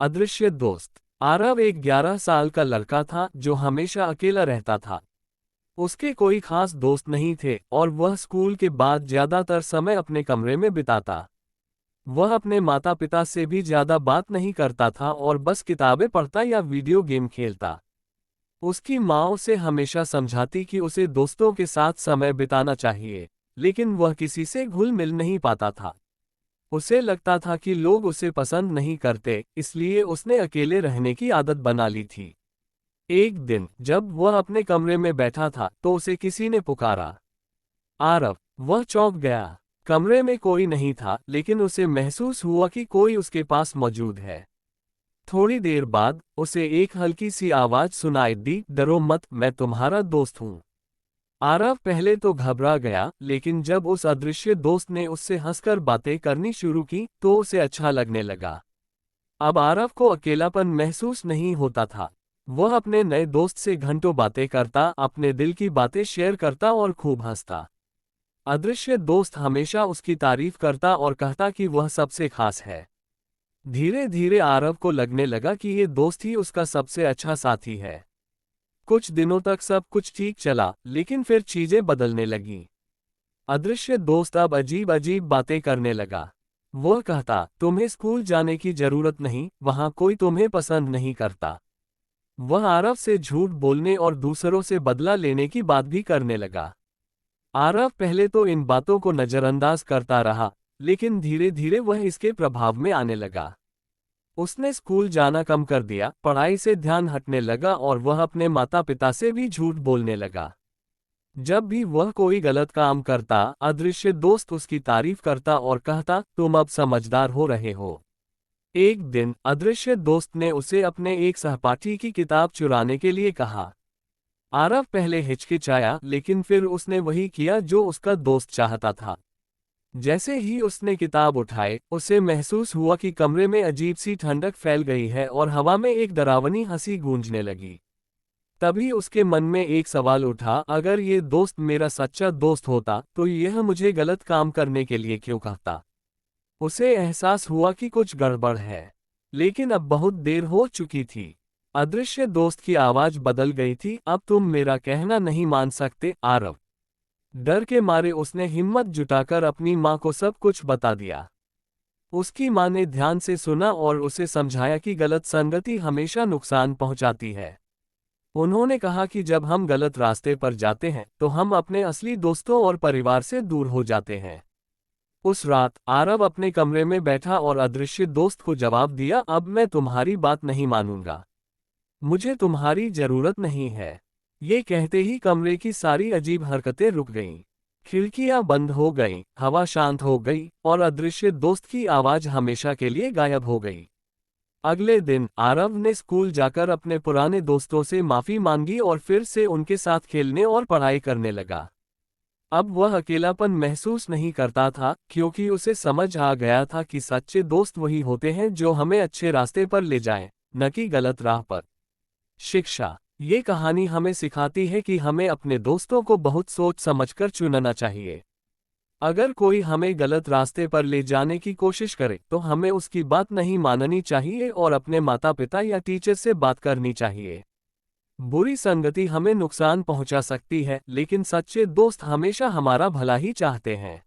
अदृश्य दोस्त। आरव एक 11 साल का लड़का था जो हमेशा अकेला रहता था। उसके कोई खास दोस्त नहीं थे और वह स्कूल के बाद ज्यादातर समय अपने कमरे में बिताता। वह अपने माता पिता से भी ज्यादा बात नहीं करता था और बस किताबें पढ़ता या वीडियो गेम खेलता। उसकी माँ उसे हमेशा समझाती कि उसे दोस्तों के साथ समय बिताना चाहिए, लेकिन वह किसी से घुल मिल नहीं पाता था। उसे लगता था कि लोग उसे पसंद नहीं करते, इसलिए उसने अकेले रहने की आदत बना ली थी। एक दिन जब वह अपने कमरे में बैठा था तो उसे किसी ने पुकारा। आरव। वह चौंक गया। कमरे में कोई नहीं था, लेकिन उसे महसूस हुआ कि कोई उसके पास मौजूद है। थोड़ी देर बाद उसे एक हल्की सी आवाज सुनाई दी, डरो मत, मैं तुम्हारा दोस्त हूँ। आरव पहले तो घबरा गया, लेकिन जब उस अदृश्य दोस्त ने उससे हंसकर बातें करनी शुरू की तो उसे अच्छा लगने लगा। अब आरव को अकेलापन महसूस नहीं होता था। वह अपने नए दोस्त से घंटों बातें करता, अपने दिल की बातें शेयर करता और खूब हंसता। अदृश्य दोस्त हमेशा उसकी तारीफ करता और कहता कि वह सबसे खास है। धीरे धीरे आरव को लगने लगा कि ये दोस्त ही उसका सबसे अच्छा साथी है। कुछ दिनों तक सब कुछ ठीक चला, लेकिन फिर चीजें बदलने लगीं। अदृश्य दोस्त अब अजीब अजीब बातें करने लगा। वह कहता, तुम्हें स्कूल जाने की जरूरत नहीं, वहां कोई तुम्हें पसंद नहीं करता। वह आरव से झूठ बोलने और दूसरों से बदला लेने की बात भी करने लगा। आरव पहले तो इन बातों को नजरअंदाज करता रहा, लेकिन धीरे धीरे वह इसके प्रभाव में आने लगा। उसने स्कूल जाना कम कर दिया, पढ़ाई से ध्यान हटने लगा और वह अपने माता पिता से भी झूठ बोलने लगा। जब भी वह कोई गलत काम करता, अदृश्य दोस्त उसकी तारीफ करता और कहता, तुम अब समझदार हो रहे हो। एक दिन अदृश्य दोस्त ने उसे अपने एक सहपाठी की किताब चुराने के लिए कहा। आरव पहले हिचकिचाया, लेकिन फिर उसने वही किया जो उसका दोस्त चाहता था। जैसे ही उसने किताब उठाई, उसे महसूस हुआ कि कमरे में अजीब सी ठंडक फैल गई है और हवा में एक डरावनी हंसी गूंजने लगी। तभी उसके मन में एक सवाल उठा, अगर ये दोस्त मेरा सच्चा दोस्त होता तो यह मुझे गलत काम करने के लिए क्यों कहता। उसे एहसास हुआ कि कुछ गड़बड़ है, लेकिन अब बहुत देर हो चुकी थी। अदृश्य दोस्त की आवाज बदल गई थी, अब तुम मेरा कहना नहीं मान सकते, आरव। डर के मारे उसने हिम्मत जुटाकर अपनी माँ को सब कुछ बता दिया। उसकी माँ ने ध्यान से सुना और उसे समझाया कि गलत संगति हमेशा नुकसान पहुंचाती है। उन्होंने कहा कि जब हम गलत रास्ते पर जाते हैं तो हम अपने असली दोस्तों और परिवार से दूर हो जाते हैं। उस रात आरव अपने कमरे में बैठा और अदृश्य दोस्त को जवाब दिया, अब मैं तुम्हारी बात नहीं मानूंगा। मुझे तुम्हारी जरूरत नहीं है। ये कहते ही कमरे की सारी अजीब हरकतें रुक गईं। खिड़कियां बंद हो गईं, हवा शांत हो गई और अदृश्य दोस्त की आवाज हमेशा के लिए गायब हो गई। अगले दिन आरव ने स्कूल जाकर अपने पुराने दोस्तों से माफी मांगी और फिर से उनके साथ खेलने और पढ़ाई करने लगा। अब वह अकेलापन महसूस नहीं करता था, क्योंकि उसे समझ आ गया था कि सच्चे दोस्त वही होते हैं जो हमें अच्छे रास्ते पर ले जाएं, न कि गलत राह पर। शिक्षा। ये कहानी हमें सिखाती है कि हमें अपने दोस्तों को बहुत सोच समझकर चुनना चाहिए। अगर कोई हमें गलत रास्ते पर ले जाने की कोशिश करे तो हमें उसकी बात नहीं माननी चाहिए और अपने माता पिता या टीचर से बात करनी चाहिए। बुरी संगति हमें नुकसान पहुंचा सकती है, लेकिन सच्चे दोस्त हमेशा हमारा भला ही चाहते हैं।